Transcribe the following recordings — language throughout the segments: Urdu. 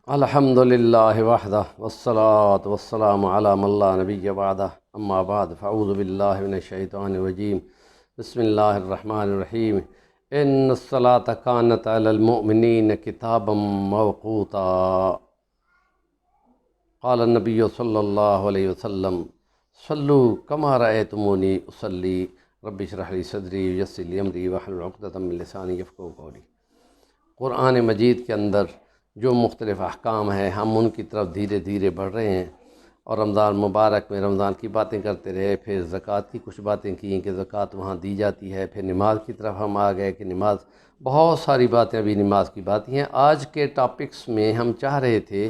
الحمد للہ وحدہ والصلاة والسلام علی من لا نبی بعدہ اما بعد فاعوذ باللہ من الشیطان الرجیم بسم اللہ الرحمن الرحیم ان الصلاة کانت علی المؤمنین کتابا موقوتا قال النبی صلی اللہ علیہ وسلم صلو کما رأیتمونی اصلی رب اشرح لی صدری ویسر لی امری واحلل عقدۃ من لسانی یفقہوا قولی۔ قرآن مجید کے اندر جو مختلف احکام ہیں ہم ان کی طرف دھیرے دھیرے بڑھ رہے ہیں، اور رمضان مبارک میں رمضان کی باتیں کرتے رہے، پھر زکوٰۃ کی کچھ باتیں کیں کہ زکوٰۃ وہاں دی جاتی ہے، پھر نماز کی طرف ہم آ گئے کہ نماز، بہت ساری باتیں ابھی نماز کی باتیں ہیں۔ آج کے ٹاپکس میں ہم چاہ رہے تھے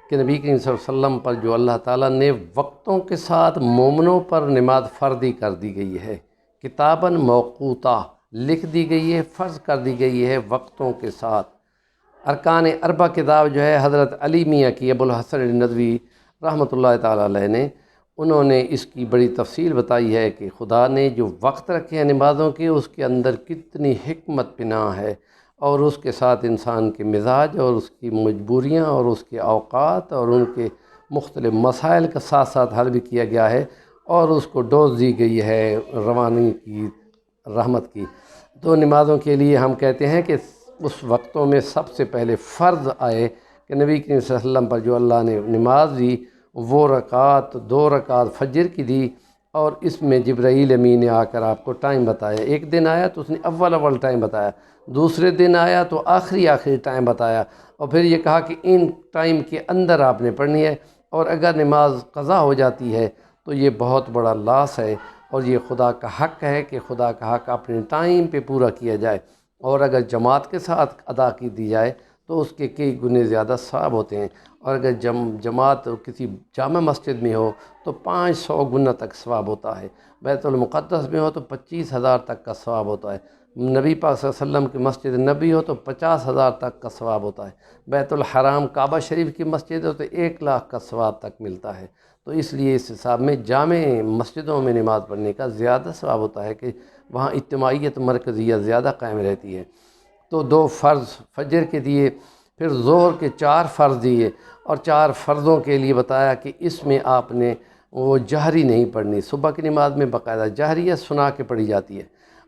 کہ نبی کریم صلی اللہ علیہ وسلم پر جو اللہ تعالیٰ نے وقتوں کے ساتھ مومنوں پر نماز فرضی کر دی گئی ہے، کتاباً موقوتا لکھ دی گئی ہے، فرض کر دی گئی ہے وقتوں کے ساتھ۔ ارکان اربع کتاب جو ہے حضرت علی میاں کی ابو الحسن الندوی رحمۃ اللہ تعالیٰ علیہ نے، انہوں نے اس کی بڑی تفصیل بتائی ہے کہ خدا نے جو وقت رکھے ہیں نمازوں کے، اس کے اندر کتنی حکمت پنہاں ہے، اور اس کے ساتھ انسان کے مزاج اور اس کی مجبوریاں اور اس کے اوقات اور ان کے مختلف مسائل کا ساتھ ساتھ حل بھی کیا گیا ہے، اور اس کو ڈوز دی گئی ہے روانی کی، رحمت کی۔ تو نمازوں کے لیے ہم کہتے ہیں کہ اس وقتوں میں سب سے پہلے فرض آئے کہ نبی کریم صلی اللہ علیہ وسلم پر جو اللہ نے نماز دی، وہ رکعات 2 رکعات فجر کی دی، اور اس میں جبرائیل امین نے آ کر آپ کو ٹائم بتایا۔ ایک دن آیا تو اس نے اول ٹائم بتایا، دوسرے دن آیا تو آخری ٹائم بتایا، اور پھر یہ کہا کہ ان ٹائم کے اندر آپ نے پڑھنی ہے، اور اگر نماز قضا ہو جاتی ہے تو یہ بہت بڑا لاس ہے، اور یہ خدا کا حق ہے کہ خدا کا حق اپنے ٹائم پہ پورا کیا جائے، اور اگر جماعت کے ساتھ ادا کی دی جائے تو اس کے کئی گنے زیادہ ثواب ہوتے ہیں، اور اگر جماعت کسی جامع مسجد میں ہو تو 500 گنا تک ثواب ہوتا ہے، بیت المقدس میں ہو تو 25,000 تک کا ثواب ہوتا ہے، نبی پاک صلی اللہ علیہ وسلم کی مسجد نبی ہو تو 50,000 تک کا ثواب ہوتا ہے، بیت الحرام کعبہ شریف کی مسجد ہو تو 1,00,000 کا ثواب تک ملتا ہے۔ تو اس لیے اس حساب میں جامع مسجدوں میں نماز پڑھنے کا زیادہ ثواب ہوتا ہے کہ وہاں اجتماعیت مرکزیت زیادہ قائم رہتی ہے۔ تو 2 فرض فجر کے دیے، پھر ظہر کے 4 فرض دیے، اور 4 فرضوں کے لیے بتایا کہ اس میں آپ نے وہ جہری نہیں پڑھنی۔ صبح کی نماز میں باقاعدہ جہریہ سنا کے پڑھی جاتی ہے،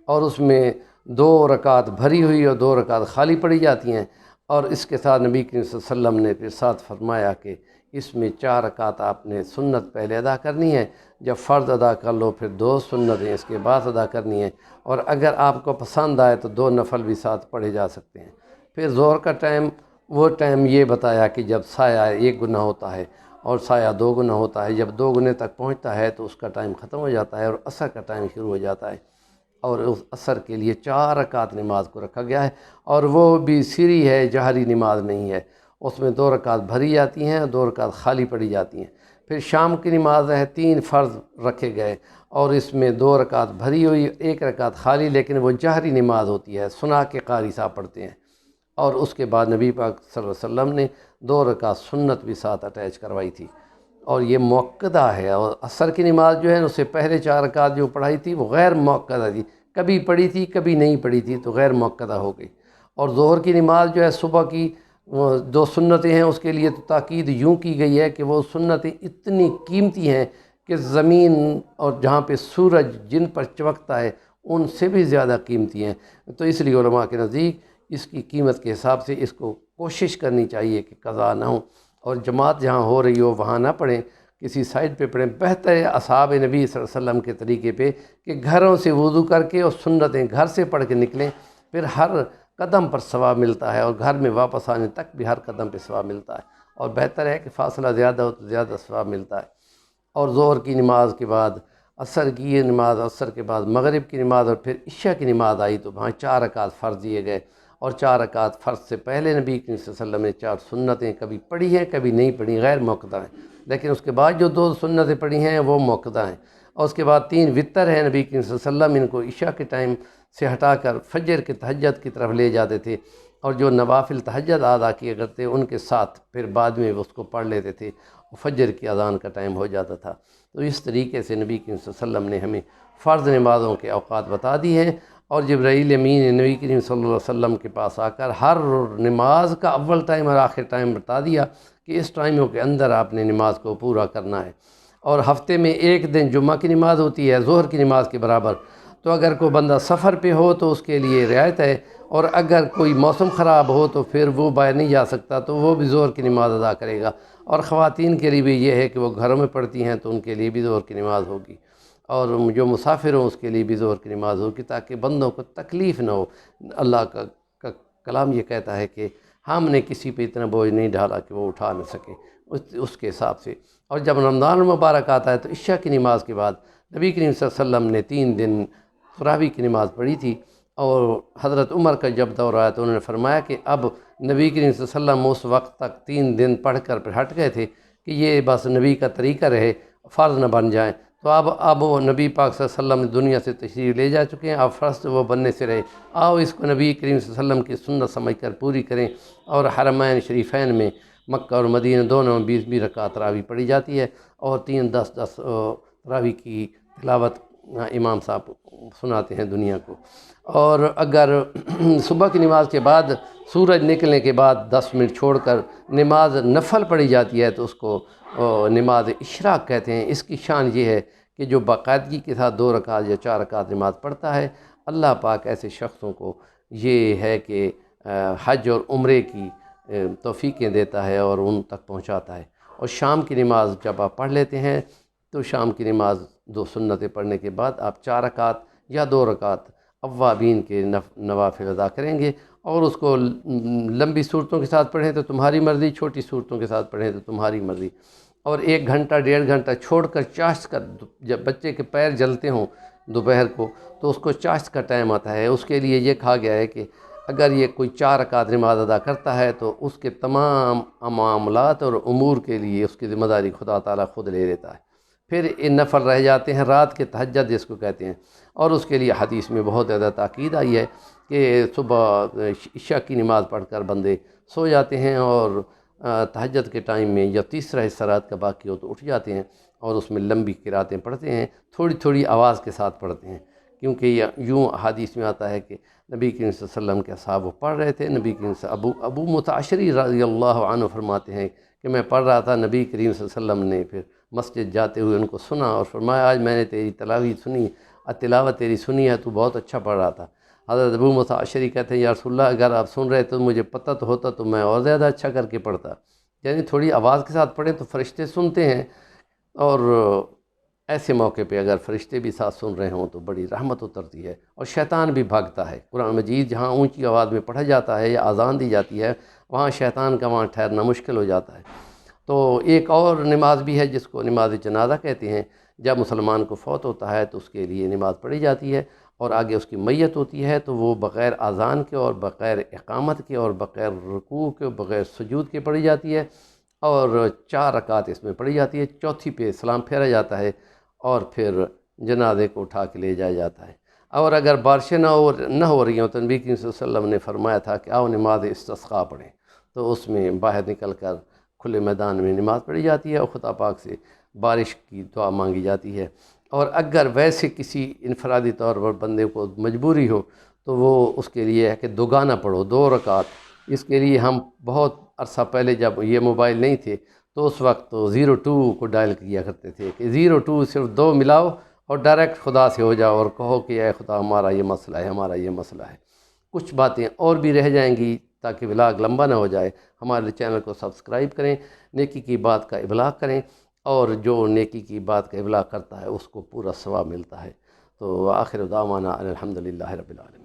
اور اس میں 2 رکعت بھری ہوئی اور 2 رکعت خالی پڑھی جاتی ہیں، اور اس کے ساتھ نبی کریم صلی اللہ علیہ وسلم نے پھر ساتھ فرمایا کہ اس میں 4 رکعت آپ نے سنت پہلے ادا کرنی ہے، جب فرض ادا کر لو پھر 2 سنتیں اس کے بعد ادا کرنی ہے، اور اگر آپ کو پسند آئے تو 2 نفل بھی ساتھ پڑھے جا سکتے ہیں۔ پھر ظہر کا ٹائم، وہ ٹائم یہ بتایا کہ جب سایہ 1 گنا ہوتا ہے اور سایہ 2 گنا ہوتا ہے، جب 2 گنے تک پہنچتا ہے تو اس کا ٹائم ختم ہو جاتا ہے اور عصر کا ٹائم شروع ہو جاتا ہے، اور اس عصر کے لیے 4 رکعت نماز کو رکھا گیا ہے، اور وہ بھی سری ہے، جہری نماز نہیں ہے، اس میں 2 رکعت بھری جاتی ہیں، 2 رکعت خالی پڑھی جاتی ہیں۔ پھر شام کی نماز ہے، 3 فرض رکھے گئے، اور اس میں 2 رکعت بھری ہوئی، 1 رکعت خالی، لیکن وہ جہری نماز ہوتی ہے، سنا کے قاری صاحب پڑھتے ہیں، اور اس کے بعد نبی پاک صلی اللہ علیہ وسلم نے 2 رکعت سنت بھی ساتھ اٹیچ کروائی تھی، اور یہ موقدہ ہے۔ اور عصر کی نماز جو ہے اس سے پہلے 4 رکعت جو پڑھائی تھی وہ غیر موقدہ تھی، کبھی پڑھی تھی کبھی نہیں پڑھی تھی تو غیر موقدہ ہو گئی۔ اور ظہر کی نماز جو ہے صبح کی 2 سنتیں ہیں، اس کے لیے تو تاکید یوں کی گئی ہے کہ وہ سنتیں اتنی قیمتی ہیں کہ زمین اور جہاں پہ سورج جن پر چمکتا ہے ان سے بھی زیادہ قیمتی ہیں، تو اس لیے علماء کے نزدیک اس کی قیمت کے حساب سے اس کو کوشش کرنی چاہیے کہ قضا نہ ہو، اور جماعت جہاں ہو رہی ہو وہاں نہ پڑھیں، کسی سائڈ پہ پڑھیں۔ بہتر ہے اصحاب نبی صلی اللہ علیہ وسلم کے طریقے پہ کہ گھروں سے وضو کر کے اور سنتیں گھر سے پڑھ کے نکلیں، پھر ہر قدم پر ثواب ملتا ہے، اور گھر میں واپس آنے تک بھی ہر قدم پہ ثواب ملتا ہے، اور بہتر ہے کہ فاصلہ زیادہ ہو تو زیادہ ثواب ملتا ہے۔ اور ظہر کی نماز کے بعد عصر کی نماز، عصر کے بعد مغرب کی نماز، اور پھر عشاء کی نماز آئی تو وہاں 4 رکعت فرض دیے گئے، اور 4 رکعت فرض سے پہلے نبی کریم صلی اللہ علیہ وسلم نے 4 سنتیں کبھی پڑھی ہیں کبھی نہیں پڑھی، غیر موقدہ ہیں، لیکن اس کے بعد جو 2 سنتیں پڑھی ہیں وہ موقدہ ہیں، اور اس کے بعد 3 وتر ہیں، نبی کریم صلی اللہ علیہ وسلم ان کو عشاء کے ٹائم سے ہٹا کر فجر کے تہجد کی طرف لے جاتے تھے، اور جو نوافل تہجد ادا کیے کرتے ان کے ساتھ پھر بعد میں اس کو پڑھ لیتے تھے، فجر کی اذان کا ٹائم ہو جاتا تھا۔ تو اس طریقے سے نبی کریم صلی اللہ علیہ وسلم نے ہمیں فرض نمازوں کے اوقات بتا دی ہیں۔ اور جبرائیل امین نے نبی کریم صلی اللہ علیہ وسلم کے پاس آ کر ہر نماز کا اول ٹائم اور آخر ٹائم بتا دیا کہ اس ٹائموں کے اندر آپ نے نماز کو پورا کرنا ہے۔ اور ہفتے میں ایک دن جمعہ کی نماز ہوتی ہے ظہر کی نماز کے برابر، تو اگر کوئی بندہ سفر پہ ہو تو اس کے لیے رعایت ہے، اور اگر کوئی موسم خراب ہو تو پھر وہ باہر نہیں جا سکتا تو وہ بھی ظہر کی نماز ادا کرے گا۔ اور خواتین کے لیے بھی یہ ہے کہ وہ گھروں میں پڑھتی ہیں تو ان کے لیے بھی ظہر کی نماز ہوگی، اور جو مسافر ہوں اس کے لیے بھی ظہر کی نماز ہوگی، تاکہ بندوں کو تکلیف نہ ہو۔ اللہ کا کلام یہ کہتا ہے کہ ہم نے کسی پہ اتنا بوجھ نہیں ڈالا کہ وہ اٹھا نہ سکے، اس کے حساب سے۔ اور جب رمضان المبارک آتا ہے تو عشاء کی نماز کے بعد نبی کریم صلی اللہ علیہ وسلم نے 3 دن تراویح کی نماز پڑھی تھی، اور حضرت عمر کا جب دور آیا تو انہوں نے فرمایا کہ اب نبی کریم صلی اللہ علیہ وسلم اس وقت تک 3 دن پڑھ کر پھر ہٹ گئے تھے کہ یہ بس نبی کا طریقہ رہے، فرض نہ بن جائیں، تو اب وہ نبی پاک صلی اللہ علیہ وسلم دنیا سے تشریف لے جا چکے ہیں، اب فرض وہ بننے سے رہے، آؤ اس کو نبی کریم صلی اللہ علیہ وسلم کی سنت سمجھ کر پوری کریں۔ اور حرمین شریفین میں مکہ اور مدینہ دونوں میں 20 رکعت تراویح پڑھی جاتی ہے، اور 10 تراویح کی تلاوت امام صاحب سناتے ہیں دنیا کو۔ اور اگر صبح کی نماز کے بعد سورج نکلنے کے بعد 10 منٹ چھوڑ کر نماز نفل پڑھی جاتی ہے تو اس کو نماز اشراق کہتے ہیں۔ اس کی شان یہ ہے کہ جو باقاعدگی کے ساتھ 2 رکعت یا 4 رکعت نماز پڑھتا ہے، اللہ پاک ایسے شخصوں کو یہ ہے کہ حج اور عمرے کی توفیقیں دیتا ہے اور ان تک پہنچاتا ہے۔ اور شام کی نماز جب آپ پڑھ لیتے ہیں تو شام کی نماز 2 سنتیں پڑھنے کے بعد آپ 4 رکعت یا 2 رکعت اوابین کے نوافل ادا کریں گے، اور اس کو لمبی صورتوں کے ساتھ پڑھیں تو تمہاری مرضی، چھوٹی صورتوں کے ساتھ پڑھیں تو تمہاری مرضی۔ اور 1 گھنٹہ 1.5 گھنٹہ چھوڑ کر چاشت کا، جب بچے کے پیر جلتے ہوں دوپہر کو تو اس کو چاشت کا ٹائم آتا ہے، اس کے لیے یہ کہا گیا ہے کہ اگر یہ کوئی 4 رکعت نماز ادا کرتا ہے تو اس کے تمام معاملات اور امور کے لیے اس کی ذمہ داری خدا تعالیٰ خود لے لیتا ہے۔ پھر ان نفل رہ جاتے ہیں رات کے تہجد جس کو کہتے ہیں، اور اس کے لیے حدیث میں بہت زیادہ تاکید آئی ہے کہ صبح عشاء کی نماز پڑھ کر بندے سو جاتے ہیں، اور تہجد کے ٹائم میں یا تیسرا حصہ رات کا باقی ہو تو اٹھ جاتے ہیں، اور اس میں لمبی قراتیں پڑھتے ہیں، تھوڑی تھوڑی آواز کے ساتھ پڑھتے ہیں، کیونکہ یوں حدیث میں آتا ہے کہ نبی کریم صلی اللہ علیہ وسلم کے اصحاب وہ پڑھ رہے تھے، نبی کریم سے ابو متعشری رضی اللہ عنہ فرماتے ہیں کہ میں پڑھ رہا تھا، نبی کریم صلی اللہ علیہ وسلم نے پھر مسجد جاتے ہوئے ان کو سنا اور فرمایا آج میں نے تیری تلاوت تیری سنی ہے، تو بہت اچھا پڑھ رہا تھا۔ حضرت ابو متعشری کہتے ہیں یا رسول اللہ اگر آپ سن رہے تو مجھے پتہ تو ہوتا تو میں اور زیادہ اچھا کر کے پڑھتا۔ یعنی تھوڑی آواز کے ساتھ پڑھیں تو فرشتے سنتے ہیں، اور ایسے موقع پہ اگر فرشتے بھی ساتھ سن رہے ہوں تو بڑی رحمت اترتی ہے، اور شیطان بھی بھاگتا ہے۔ قرآن مجید جہاں اونچی آواز میں پڑھا جاتا ہے یا اذان دی جاتی ہے وہاں شیطان کا وہاں ٹھہرنا مشکل ہو جاتا ہے۔ تو ایک اور نماز بھی ہے جس کو نماز جنازہ کہتے ہیں، جب مسلمان کو فوت ہوتا ہے تو اس کے لیے نماز پڑھی جاتی ہے، اور آگے اس کی میت ہوتی ہے تو وہ بغیر اذان کے اور بغیر اقامت کے اور بغیر رکوع کے بغیر سجود کے پڑھی جاتی ہے، اور 4 رکعت اس میں پڑھی جاتی ہے، چوتھی پہ سلام پھیرا جاتا ہے، اور پھر جنازے کو اٹھا کے لے جایا جاتا ہے۔ اور اگر بارشیں نہ ہو رہی ہوں تو نبی کریم صلی اللہ علیہ وسلم نے فرمایا تھا کہ آؤ نماز استسقاء پڑھیں، تو اس میں باہر نکل کر کھلے میدان میں نماز پڑھی جاتی ہے اور خدا پاک سے بارش کی دعا مانگی جاتی ہے۔ اور اگر ویسے کسی انفرادی طور پر بندے کو مجبوری ہو تو وہ اس کے لیے ہے کہ دوگانہ پڑھو 2 رکعت۔ اس کے لیے ہم بہت عرصہ پہلے جب یہ موبائل نہیں تھے تو اس وقت تو 02 کو ڈائل کیا کرتے تھے کہ 02 صرف 2 ملاؤ اور ڈائریکٹ خدا سے ہو جاؤ اور کہو کہ اے خدا ہمارا یہ مسئلہ ہے، ہمارا یہ مسئلہ ہے۔ کچھ باتیں اور بھی رہ جائیں گی تاکہ ولاگ لمبا نہ ہو جائے، ہمارے چینل کو سبسکرائب کریں، نیکی کی بات کا ابلاغ کریں، اور جو نیکی کی بات کا ابلاغ کرتا ہے اس کو پورا ثواب ملتا ہے۔ تو آخر دعوانا الحمدللہ رب العالمین۔